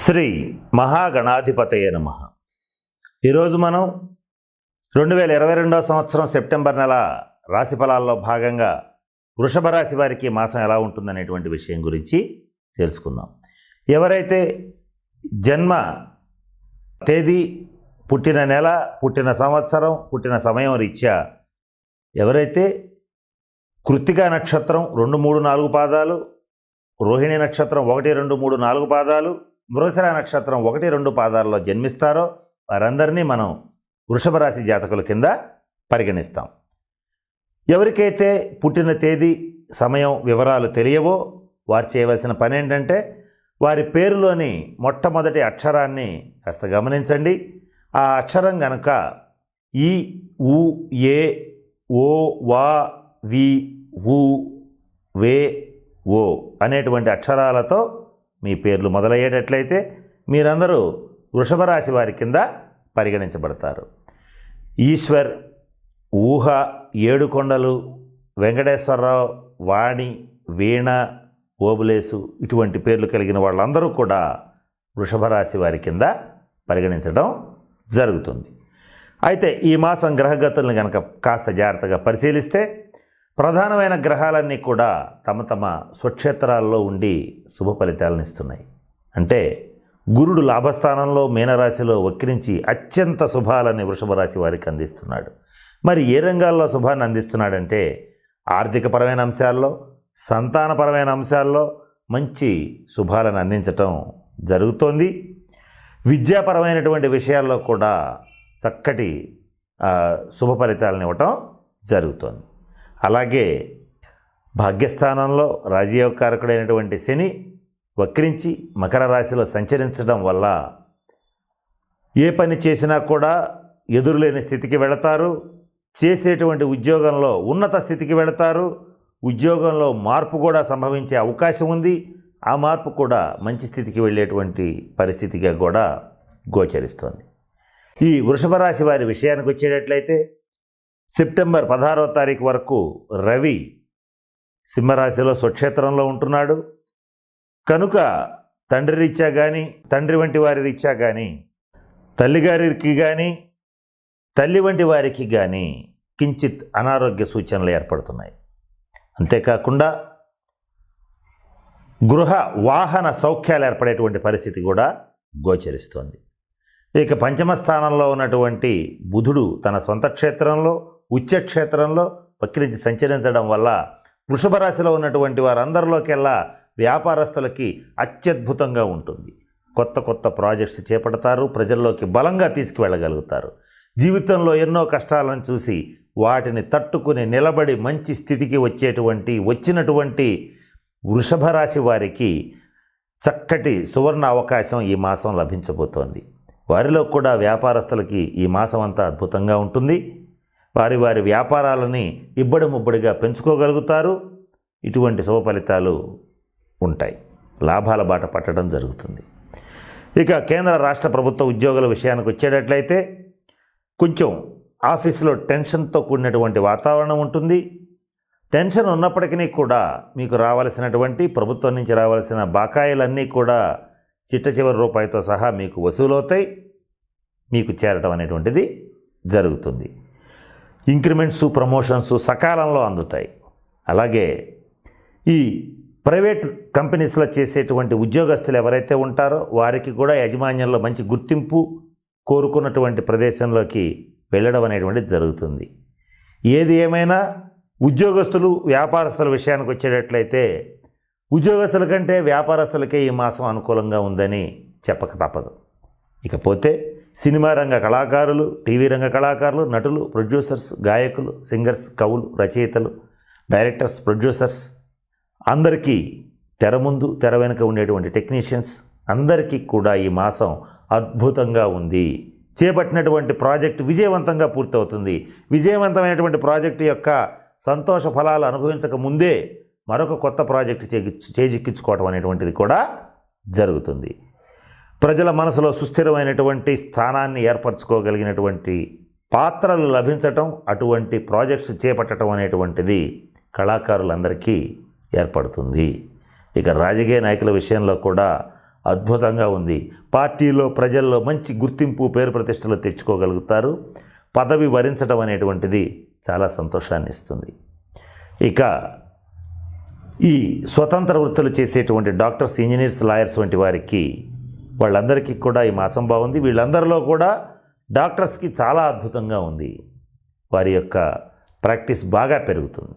శ్రీ మహాగణాధిపతయే నమః. ఈరోజు మనం 2022 సంవత్సరం సెప్టెంబర్ నెల రాశి ఫలాల్లో భాగంగా వృషభ రాశి వారికి మాసం ఎలా ఉంటుందనేటువంటి విషయం గురించి తెలుసుకుందాం. ఎవరైతే జన్మ తేదీ, పుట్టిన నెల, పుట్టిన సంవత్సరం, పుట్టిన సమయం రీత్యా ఎవరైతే కృత్తికా నక్షత్రం 2, 3, 4 పాదాలు, రోహిణి నక్షత్రం 1, 2, 3, 4 పాదాలు, మృగశిర నక్షత్రం 1, 2 పాదాల్లో జన్మిస్తారో వారందరినీ మనం వృషభ రాశి జాతకుల కింద పరిగణిస్తాం. ఎవరికైతే పుట్టిన తేదీ, సమయం, వివరాలు తెలియవో వారు చేయవలసిన పని ఏంటంటే వారి పేరులోని మొట్టమొదటి అక్షరాన్ని కాస్త గమనించండి. ఆ అక్షరం గనక ఈ, ఉ, ఏ, ఓ, వా, వి, వు, వే, ఓ అనేటువంటి అక్షరాలతో మీ పేర్లు మొదలయ్యేటట్లయితే మీరందరూ వృషభ రాశి వారి కింద పరిగణించబడతారు. ఈశ్వర్, ఊహ, ఏడుకొండలు, వెంకటేశ్వరరావు, వాణి, వీణ, ఓబులేసు ఇటువంటి పేర్లు కలిగిన వాళ్ళందరూ కూడా వృషభ రాశి వారి కింద పరిగణించడం జరుగుతుంది. అయితే ఈ మాసం గ్రహగతులను కనుక కాస్త జాగ్రత్తగా పరిశీలిస్తే ప్రధానమైన గ్రహాలన్నీ కూడా తమ తమ స్వక్షేత్రాల్లో ఉండి శుభ ఫలితాలను ఇస్తున్నాయి. అంటే గురుడు లాభస్థానంలో మీనరాశిలో వక్రించి అత్యంత శుభాలని వృషభ రాశి వారికి అందిస్తున్నాడు. మరి ఏ రంగాల్లో శుభాన్ని అందిస్తున్నాడంటే ఆర్థికపరమైన అంశాల్లో, సంతానపరమైన అంశాల్లో మంచి శుభాలను అందించటం జరుగుతోంది. విద్యాపరమైనటువంటి విషయాల్లో కూడా చక్కటి శుభ ఫలితాలను ఇవ్వటం జరుగుతోంది. అలాగే భాగ్యస్థానంలో రాజయోగకారకుడైనటువంటి శని వక్రించి మకర రాశిలో సంచరించడం వల్ల ఏ పని చేసినా కూడా ఎదురులేని స్థితికి వెళతారు. చేసేటువంటి ఉద్యోగంలో ఉన్నత స్థితికి వెళతారు. ఉద్యోగంలో మార్పు కూడా సంభవించే అవకాశం ఉంది. ఆ మార్పు కూడా మంచి స్థితికి వెళ్ళేటువంటి పరిస్థితిగా కూడా గోచరిస్తోంది. ఈ వృషభ రాశి వారి విషయానికి వచ్చేటట్లయితే సెప్టెంబర్ 16వ తారీఖు వరకు రవి సింహరాశిలో స్వక్షేత్రంలో ఉంటున్నాడు. కనుక తండ్రి రీత్యా కానీ, తండ్రి వంటి వారి రీత్యా కానీ, తల్లిగారికి కానీ, తల్లి వంటి వారికి కానీ కించిత్ అనారోగ్య సూచనలు ఏర్పడుతున్నాయి. అంతేకాకుండా గృహ వాహన సౌఖ్యాలు ఏర్పడేటువంటి పరిస్థితి కూడా గోచరిస్తోంది. ఇక పంచమ స్థానంలో ఉన్నటువంటి బుధుడు తన సొంత క్షేత్రంలో, ఉచ్చక్షేత్రంలో వక్రించి సంచరించడం వల్ల వృషభ రాశిలో ఉన్నటువంటి వారందరిలోకెల్లా వ్యాపారస్తులకి అత్యద్భుతంగా ఉంటుంది. కొత్త కొత్త ప్రాజెక్ట్స్ చేపడతారు. ప్రజల్లోకి బలంగా తీసుకువెళ్ళగలుగుతారు. జీవితంలో ఎన్నో కష్టాలను చూసి వాటిని తట్టుకుని నిలబడి మంచి స్థితికి వచ్చినటువంటి వృషభ రాశి వారికి చక్కటి సువర్ణ అవకాశం ఈ మాసం లభించబోతోంది. వారిలో కూడా వ్యాపారస్తులకి ఈ మాసం అంతా అద్భుతంగా ఉంటుంది. వారి వారి వ్యాపారాలని ఇబ్బడి ముబ్బడిగా పెంచుకోగలుగుతారు. ఇటువంటి శుభ ఫలితాలు ఉంటాయి. లాభాల బాట పట్టడం జరుగుతుంది. ఇక కేంద్ర రాష్ట్ర ప్రభుత్వ ఉద్యోగుల విషయానికి వచ్చేటట్లయితే కొంచెం ఆఫీసులో టెన్షన్తో కూడినటువంటి వాతావరణం ఉంటుంది. టెన్షన్ ఉన్నప్పటికీ కూడా మీకు రావాల్సినటువంటి ప్రభుత్వం నుంచి రావాల్సిన బకాయిలన్నీ కూడా చిట్ట చివరి రూపాయితో సహా మీకు వసూలవుతాయి. మీకు చేరటం అనేటువంటిది జరుగుతుంది. ఇంక్రిమెంట్స్, ప్రమోషన్స్ సకాలంలో అందుతాయి. అలాగే ఈ ప్రైవేట్ కంపెనీస్లో చేసేటువంటి ఉద్యోగస్తులు ఎవరైతే ఉంటారో వారికి కూడా యాజమాన్యంలో మంచి గుర్తింపు, కోరుకున్నటువంటి ప్రదేశంలోకి వెళ్ళడం అనేటువంటిది జరుగుతుంది. ఏది ఏమైనా ఉద్యోగస్తులు, వ్యాపారస్తుల విషయానికి వచ్చేటట్లయితే ఉద్యోగస్తుల కంటే వ్యాపారస్తులకే ఈ మాసం అనుకూలంగా ఉందని చెప్పక తప్పదు. ఇకపోతే సినిమా రంగ కళాకారులు, టీవీ రంగ కళాకారులు, నటులు, ప్రొడ్యూసర్స్, గాయకులు, సింగర్స్, కవులు, రచయితలు, డైరెక్టర్స్, ప్రొడ్యూసర్స్ అందరికీ, తెర ముందు తెర వెనుక ఉండేటువంటి టెక్నీషియన్స్ అందరికీ కూడా ఈ మాసం అద్భుతంగా ఉంది. చేపట్టినటువంటి ప్రాజెక్టు విజయవంతంగా పూర్తవుతుంది. విజయవంతమైనటువంటి ప్రాజెక్టు యొక్క సంతోష ఫలాలు అనుభవించక ముందే మరొక కొత్త ప్రాజెక్టు చేజిక్కించుకోవటం అనేటువంటిది కూడా జరుగుతుంది. ప్రజల మనసులో సుస్థిరమైనటువంటి స్థానాన్ని ఏర్పరచుకోగలిగినటువంటి పాత్రలు లభించటం, అటువంటి ప్రాజెక్ట్స్ చేపట్టడం అనేటువంటిది కళాకారులందరికీ ఏర్పడుతుంది. ఇక రాజకీయ నాయకుల విషయంలో కూడా అద్భుతంగా ఉంది. పార్టీలో ప్రజల్లో మంచి గుర్తింపు పేరు ప్రతిష్టలు తెచ్చుకోగలుగుతారు. పదవి వరించడం అనేటువంటిది చాలా సంతోషాన్ని ఇస్తుంది. ఇక ఈ స్వతంత్ర వృత్తులు చేసేటువంటి డాక్టర్స్, ఇంజనీర్స్, లాయర్స్ వంటి వారికి వాళ్ళందరికీ కూడా ఈ మాసం బాగుంది. వీళ్ళందరిలో కూడా డాక్టర్స్కి చాలా అద్భుతంగా ఉంది. వారి యొక్క ప్రాక్టీస్ బాగా పెరుగుతుంది.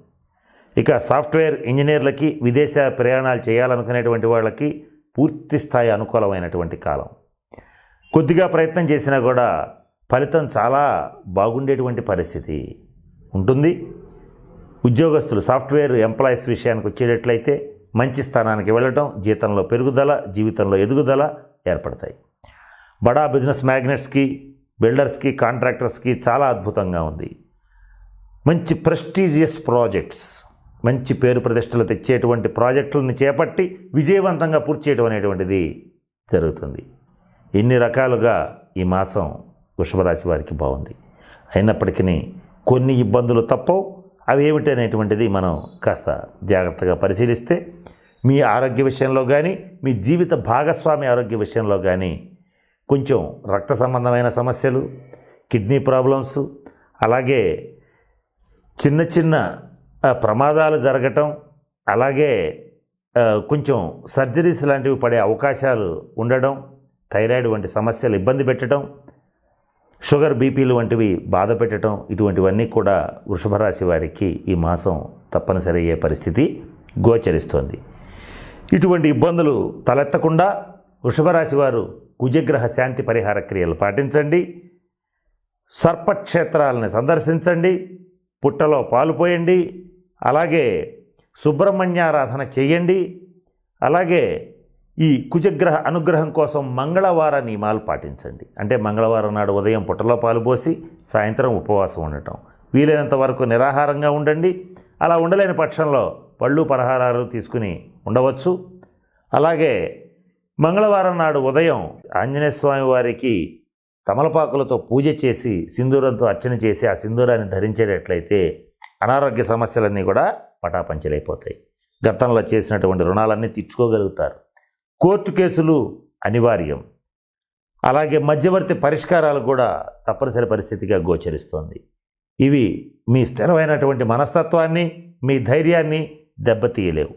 ఇక సాఫ్ట్వేర్ ఇంజనీర్లకి, విదేశ ప్రయాణాలు చేయాలనుకునేటువంటి వాళ్ళకి పూర్తి స్థాయి అనుకూలమైనటువంటి కాలం. కొద్దిగా ప్రయత్నం చేసినా కూడా ఫలితం చాలా బాగుండేటువంటి పరిస్థితి ఉంటుంది. ఉద్యోగస్తులు, సాఫ్ట్వేర్ ఎంప్లాయీస్ విషయానికి వచ్చేటట్లయితే మంచి స్థానానికి వెళ్ళటం, జీతంలో పెరుగుదల, జీవితంలో ఎదుగుదల ఏర్పడతాయి. బడా బిజినెస్ మ్యాగ్నెట్స్కి, బిల్డర్స్కి, కాంట్రాక్టర్స్కి చాలా అద్భుతంగా ఉంది. మంచి ప్రెస్టీజియస్ ప్రాజెక్ట్స్, మంచి పేరు ప్రతిష్టలు తెచ్చేటువంటి ప్రాజెక్టులను చేపట్టి విజయవంతంగా పూర్తి చేయడం అనేటువంటిది జరుగుతుంది. ఎన్ని రకాలుగా ఈ మాసం వృషభ రాశి వారికి బాగుంది. అయినప్పటికీ కొన్ని ఇబ్బందులు తప్పవు. అవి ఏమిటి అనేటువంటిది మనం కాస్త జాగ్రత్తగా పరిశీలిస్తే, మీ ఆరోగ్య విషయంలో కానీ, మీ జీవిత భాగస్వామి ఆరోగ్య విషయంలో కానీ కొంచెం రక్త సంబంధమైన సమస్యలు, కిడ్నీ ప్రాబ్లమ్స్, అలాగే చిన్న చిన్న ప్రమాదాలు జరగటం, అలాగే కొంచెం సర్జరీస్ లాంటివి పడే అవకాశాలు ఉండడం, థైరాయిడ్ వంటి సమస్యలు ఇబ్బంది పెట్టడం, షుగర్, బీపీలు వంటివి బాధ పెట్టడం, ఇటువంటివన్నీ కూడా వృషభ రాశి వారికి ఈ మాసం తప్పనిసరి అయ్యే పరిస్థితి గోచరిస్తోంది. ఇటువంటి ఇబ్బందులు తలెత్తకుండా వృషభ రాశి వారు కుజగ్రహ శాంతి పరిహార క్రియలు పాటించండి. సర్పక్షేత్రాలను సందర్శించండి. పుట్టలో పాలు పోయండి. అలాగే సుబ్రహ్మణ్యారాధన చేయండి. అలాగే ఈ కుజగ్రహ అనుగ్రహం కోసం మంగళవార నియమాలు పాటించండి. అంటే మంగళవారం నాడు ఉదయం పుట్టలో పాలు పోసి సాయంత్రం ఉపవాసం ఉండటం, వీలైనంత వరకు నిరాహారంగా ఉండండి. అలా ఉండలేని పక్షంలో పళ్ళు, పలహారాలు తీసుకుని ఉండవచ్చు. అలాగే మంగళవారం నాడు ఉదయం ఆంజనేయ స్వామి వారికి తమలపాకులతో పూజ చేసి సింధూరంతో అర్చన చేసి ఆ సింధూరాన్ని ధరించేటట్లయితే అనారోగ్య సమస్యలన్నీ కూడా పటాపంచలైపోతాయి. గతంలో చేసినటువంటి రుణాలన్నీ తీర్చుకోగలుగుతారు. కోర్టు కేసులు అనివార్యం. అలాగే మధ్యవర్తి పరిష్కారాలు కూడా తప్పనిసరి పరిస్థితిగా గోచరిస్తోంది. ఇవి మీ స్థిరమైనటువంటి మనస్తత్వాన్ని, మీ ధైర్యాన్ని దెబ్బతీయలేవు.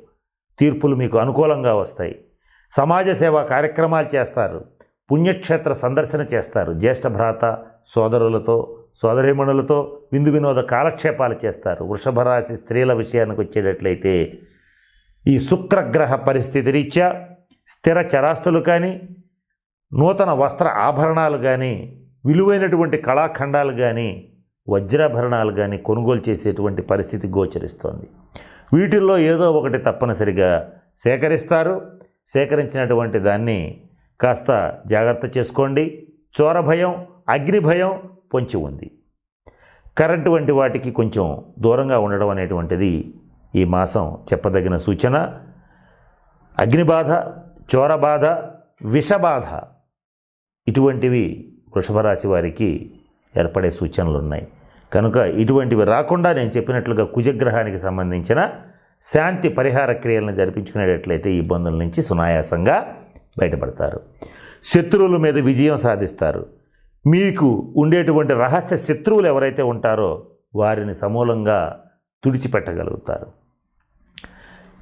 తీర్పులు మీకు అనుకూలంగా వస్తాయి. సమాజ సేవా కార్యక్రమాలు చేస్తారు. పుణ్యక్షేత్ర సందర్శన చేస్తారు. జ్యేష్ఠ భ్రాత, సోదరులతో, సోదరీమణులతో విందు వినోద కాలక్షేపాలు చేస్తారు. వృషభ రాశి స్త్రీల విషయానికి వచ్చేటట్లయితే ఈ శుక్రగ్రహ పరిస్థితి రీత్యా స్థిర చరాస్తులు కానీ, నూతన వస్త్ర ఆభరణాలు కానీ, విలువైనటువంటి కళాఖండాలు కానీ, వజ్రాభరణాలు కానీ కొనుగోలు చేసేటువంటి పరిస్థితి గోచరిస్తోంది. వీటిల్లో ఏదో ఒకటి తప్పనిసరిగా సేకరిస్తారు. సేకరించినటువంటి దాన్ని కాస్త జాగ్రత్త చేసుకోండి. చోర భయం, అగ్ని భయం పొంచి ఉంది. కరెంటు వంటి వాటికి కొంచెం దూరంగా ఉండడం అనేటువంటిది ఈ మాసం చెప్పదగిన సూచన. అగ్నిబాధ, చోరబాధ, విషబాధ ఇటువంటివి వృషభ రాశి వారికి ఏర్పడే సూచనలు ఉన్నాయి. కనుక ఇటువంటివి రాకుండా నేను చెప్పినట్లుగా కుజగ్రహానికి సంబంధించిన శాంతి పరిహార క్రియలను జరిపించుకునేటట్లయితే ఈ ఇబ్బందుల నుంచి సునాయాసంగా బయటపడతారు. శత్రువుల మీద విజయం సాధిస్తారు. మీకు ఉండేటువంటి రహస్య శత్రువులు ఎవరైతే ఉంటారో వారిని సమూలంగా తుడిచిపెట్టగలుగుతారు.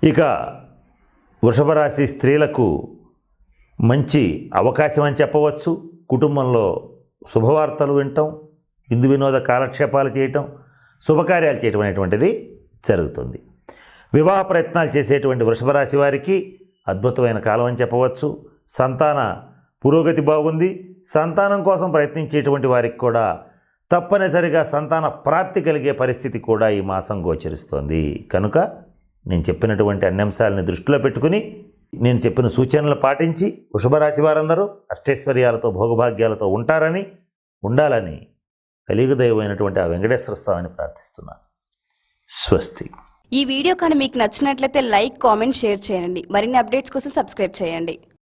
ఇక వృషభ రాశి స్త్రీలకు మంచి అవకాశం అని చెప్పవచ్చు. కుటుంబంలో శుభవార్తలు వినటం, విందు వినోద కాలక్షేపాలు చేయటం, శుభకార్యాలు చేయటం అనేటువంటిది జరుగుతుంది. వివాహ ప్రయత్నాలు చేసేటువంటి వృషభ రాశి వారికి అద్భుతమైన కాలం అని చెప్పవచ్చు. సంతాన పురోగతి బాగుంది. సంతానం కోసం ప్రయత్నించేటువంటి వారికి కూడా తప్పనిసరిగా సంతాన ప్రాప్తి కలిగే పరిస్థితి కూడా ఈ మాసం గోచరిస్తోంది. కనుక నేను చెప్పినటువంటి అన్ని అంశాలని దృష్టిలో పెట్టుకుని నేను చెప్పిన సూచనలు పాటించి వృషభ రాశి వారందరూ అష్టైశ్వర్యాలతో, భోగభాగ్యాలతో ఉంటారని, ఉండాలని కలియుగదైవమైనటువంటి ఆ వెంకటేశ్వర స్వామిని ప్రార్థిస్తున్నాను. స్వస్తి. ఈ వీడియో కానీ మీకు నచ్చినట్లయితే లైక్, కామెంట్, షేర్ చేయండి. మరిన్ని అప్డేట్స్ కోసం సబ్స్క్రైబ్ చేయండి.